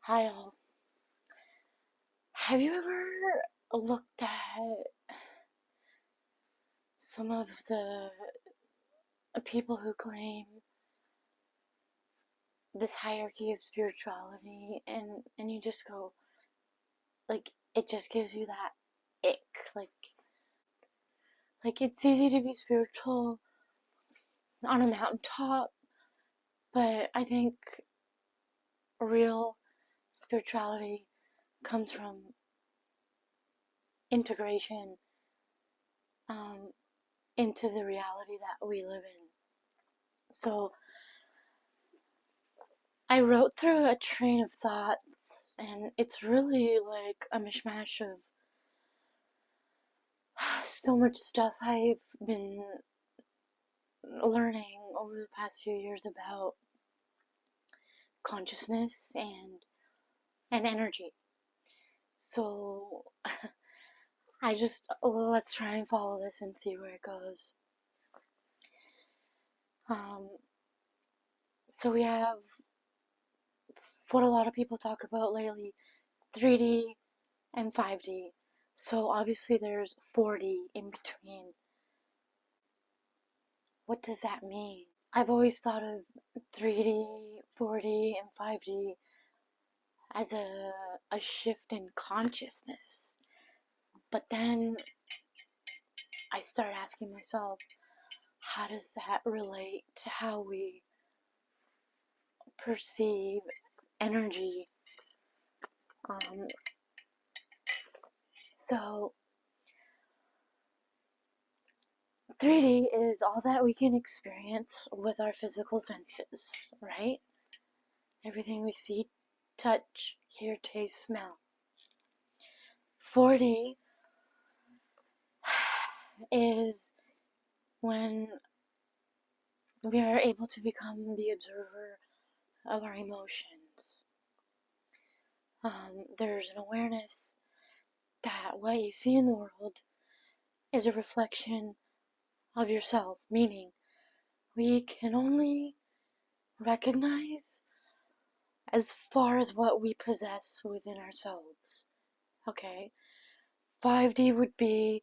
Hi all. Have you ever looked at some of the people who claim this hierarchy of spirituality and you just go, like, it just gives you that ick, like it's easy to be spiritual on a mountaintop, but I think real spirituality comes from integration um, into the reality that we live in. So I wrote through a train of thoughts, and it's really like a mishmash of so much stuff I've been learning over the past few years about consciousness and energy. So let's try and follow this and see where it goes. Um, so we have what a lot of people talk about lately, 3D and 5D. So obviously there's 4D in between. What does that mean? I've always thought of 3D, 4D, and 5D as a shift in consciousness. But then I start asking myself, how does that relate to how we perceive energy? Um, so 3D is all that we can experience with our physical senses, right? Everything we see, touch, hear, taste, smell. 4D is when we are able to become the observer of our emotions. There's an awareness that what you see in the world is a reflection of yourself, meaning we can only recognize as far as what we possess within ourselves. Okay? 5D would be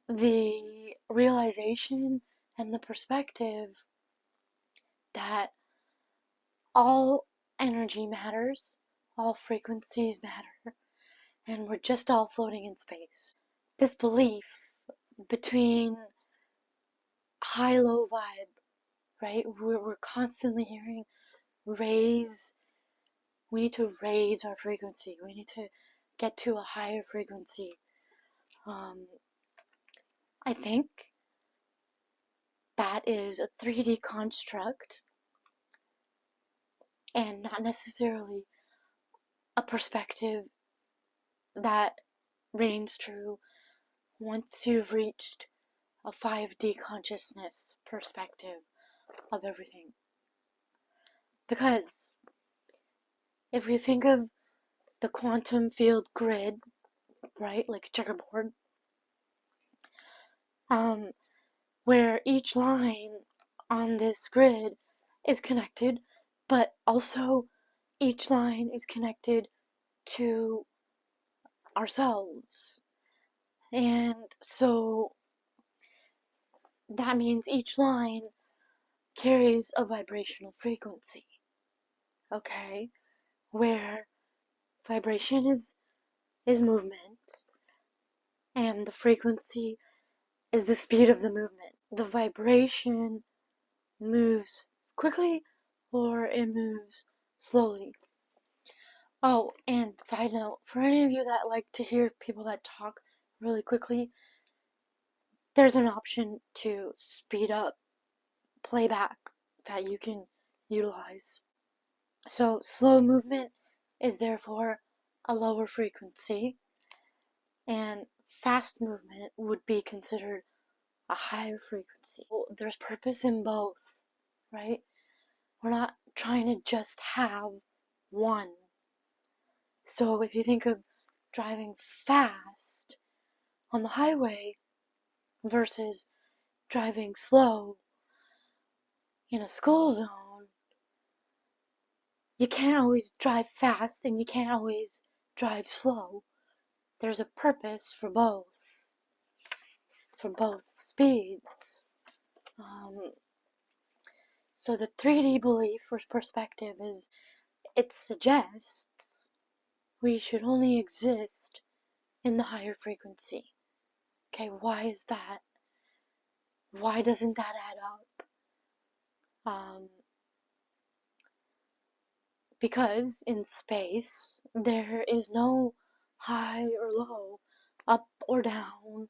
the realization and the perspective that all energy matters, all frequencies matter, and we're just all floating in space. This belief between high-low vibe, right? We're constantly hearing raise, we need to raise our frequency, we need to get to a higher frequency. I think that is a 3D construct and not necessarily a perspective that reigns true once you've reached a 5D consciousness perspective of everything. Because if we think of the quantum field grid, right, like a checkerboard, where each line on this grid is connected, but also each line is connected to ourselves. And so that means each line carries a vibrational frequency, okay? Where vibration is movement, and the frequency is the speed of the movement. The vibration moves quickly or it moves slowly. Oh, and side note, for any of you that like to hear people that talk really quickly, there's an option to speed up playback that you can utilize. So slow movement is therefore a lower frequency, and fast movement would be considered a higher frequency. There's purpose in both, right? We're not trying to just have one. So if you think of driving fast on the highway versus driving slow in a school zone, you can't always drive fast and you can't always drive slow. There's a purpose for both speeds. So the 3D belief or perspective is, it suggests we should only exist in the higher frequency. Okay, why is that? Why doesn't that add up? Because in space, there is no high or low, up or down.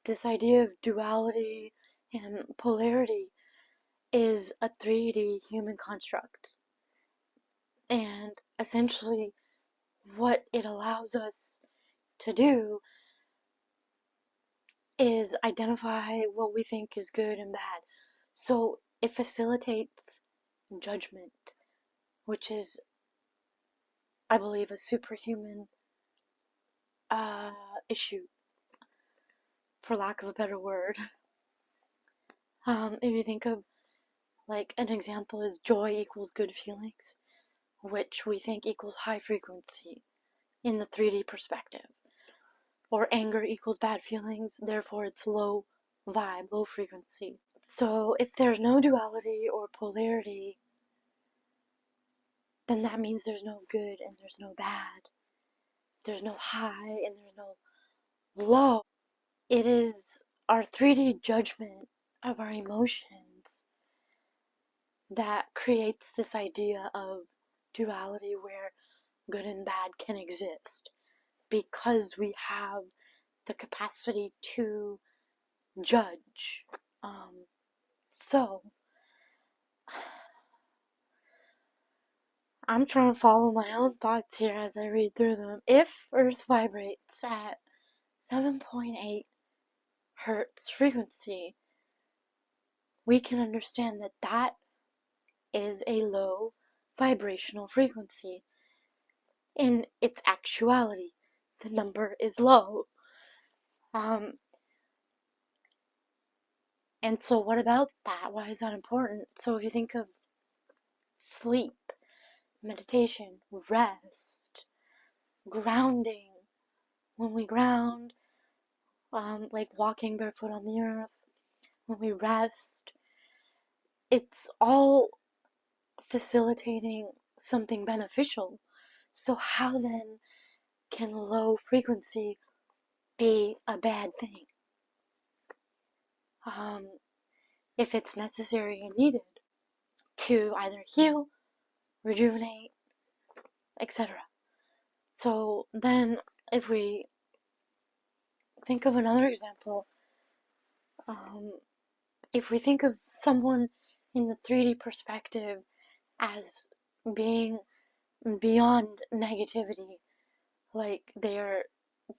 This idea of duality and polarity is a 3D human construct. And essentially, what it allows us to do is identify what we think is good and bad. So it facilitates judgment, which is, I believe, a superhuman issue, for lack of a better word. If you think of, like, an example is joy equals good feelings, which we think equals high frequency in the 3D perspective. Or anger equals bad feelings, therefore it's low vibe, low frequency. So if there's no duality or polarity, then that means there's no good and there's no bad. There's no high and there's no low. It is our 3D judgment of our emotions that creates this idea of duality where good and bad can exist, because we have the capacity to judge. So, I'm trying to follow my own thoughts here as I read through them. If Earth vibrates at 7.8 hertz frequency, we can understand that that is a low vibrational frequency. In its actuality, the number is low. And so what about that? Why is that important? So if you think of sleep, meditation, rest, grounding, when we ground, like walking barefoot on the earth, when we rest, it's all facilitating something beneficial. So how then can low frequency be a bad thing? If it's necessary and needed to either heal, rejuvenate, etc. So then, if we think of another example, if we think of someone in the 3D perspective as being beyond negativity, like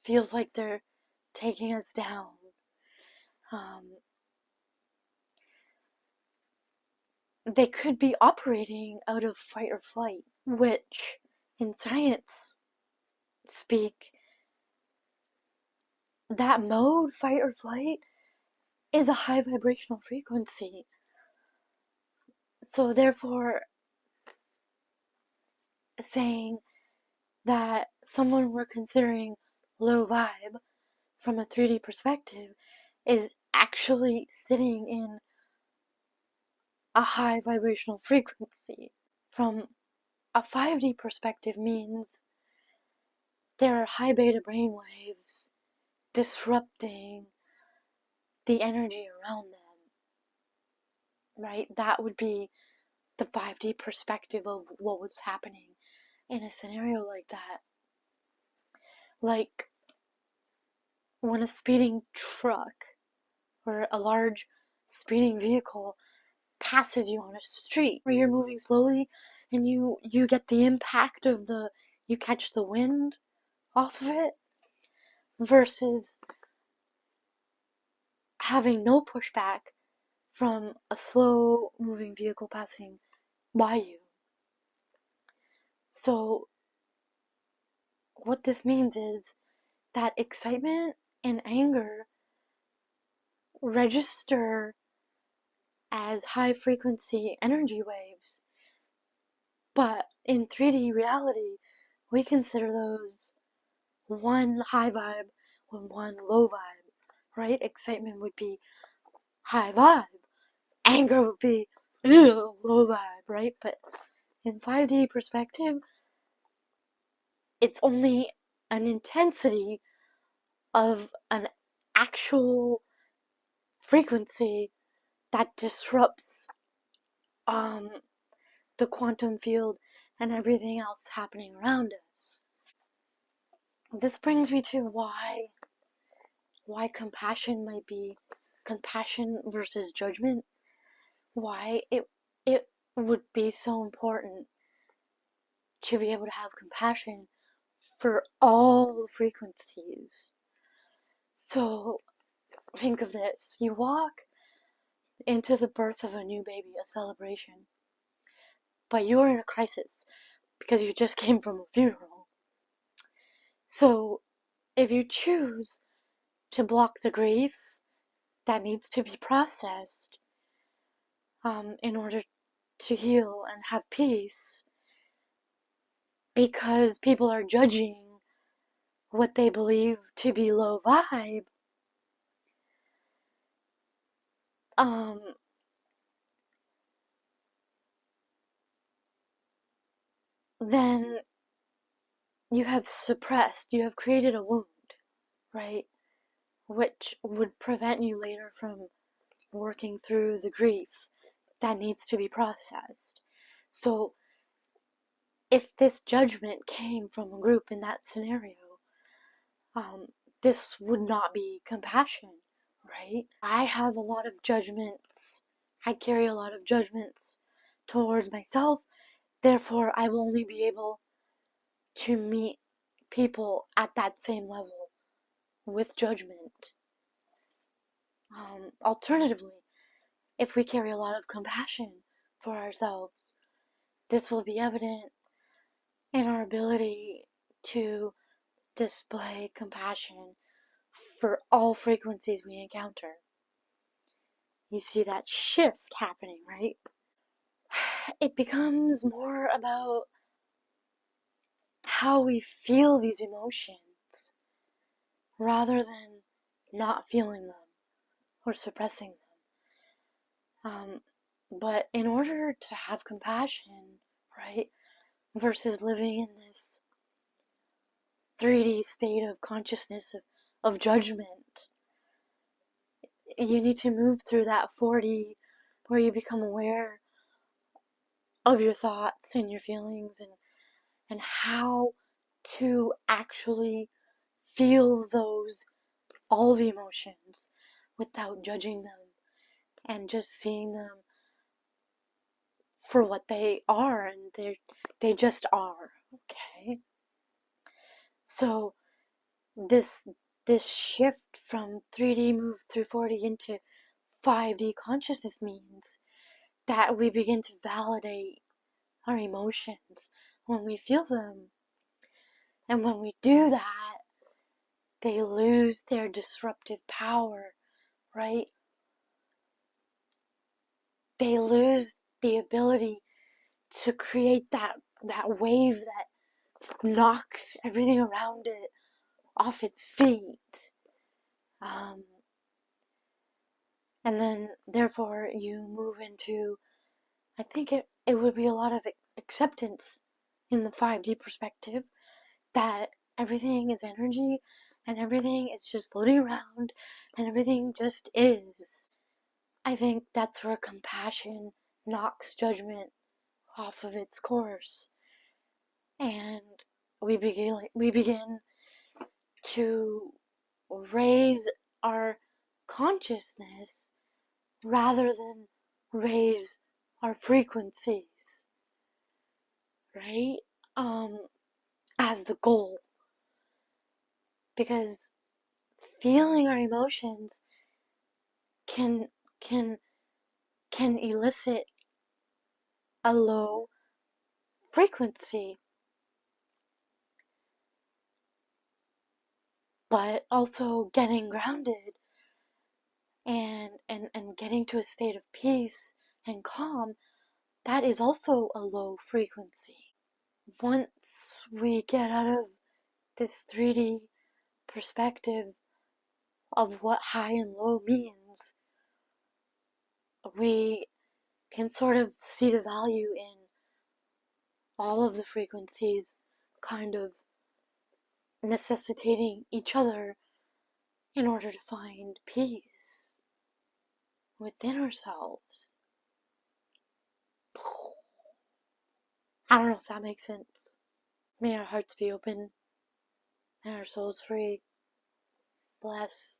feels like they're taking us down, they could be operating out of fight or flight, which in science speak, that mode, fight or flight, is a high vibrational frequency. So therefore, saying that someone we're considering low vibe from a 3D perspective is actually sitting in a high vibrational frequency. From a 5D perspective means there are high beta brainwaves disrupting the energy around them, right? That would be the 5D perspective of what was happening in a scenario like that. Like when a speeding truck or a large speeding vehicle passes you on a street where you're moving slowly and you get the impact of you catch the wind off of it, versus having no pushback from a slow moving vehicle passing by you. So what this means is that excitement and anger register as high frequency energy waves, But in 3D reality, we consider those one high vibe and one low vibe, right? Excitement would be high vibe. Anger would be low vibe, right? But in 5D perspective, it's only an intensity of an actual frequency that disrupts the quantum field and everything else happening around us. This brings me to why compassion might be compassion versus judgment. Why it would be so important to be able to have compassion for all frequencies. So think of this. You walk into the birth of a new baby, a celebration, but you're in a crisis because you just came from a funeral. So if you choose to block the grief that needs to be processed in order to heal and have peace, because people are judging what they believe to be low vibe, then you have suppressed, you have created a wound, right? Which would prevent you later from working through the grief that needs to be processed. So if this judgment came from a group in that scenario, this would not be compassion, right? I have a lot of judgments. I carry a lot of judgments towards myself. Therefore, I will only be able to meet people at that same level with judgment. Alternatively, if we carry a lot of compassion for ourselves, this will be evident in our ability to display compassion for all frequencies we encounter. You see that shift happening, right? It becomes more about how we feel these emotions rather than not feeling them or suppressing them. But in order to have compassion, right, versus living in this 3D state of consciousness of judgment, you need to move through that 4D where you become aware of your thoughts and your feelings and how to actually feel all the emotions without judging them and just seeing them for what they are, and they just are, okay? So this shift from 3D move through 4D into 5D consciousness means that we begin to validate our emotions when we feel them. And when we do that, they lose their disruptive power, right? They lose the ability to create that wave that knocks everything around it off its feet. And then, therefore, you move into, I think it would be a lot of acceptance in the 5D perspective that everything is energy and everything is just floating around and everything just is. I think that's where compassion knocks judgment off of its course, and we begin to raise our consciousness rather than raise our frequencies, right? As the goal, because feeling our emotions can elicit a low frequency, but also getting grounded and getting to a state of peace and calm that is also a low frequency. Once we get out of this 3D perspective of what high and low means, we can sort of see the value in all of the frequencies kind of necessitating each other in order to find peace within ourselves. I don't know if that makes sense. May our hearts be open and our souls free. Bless.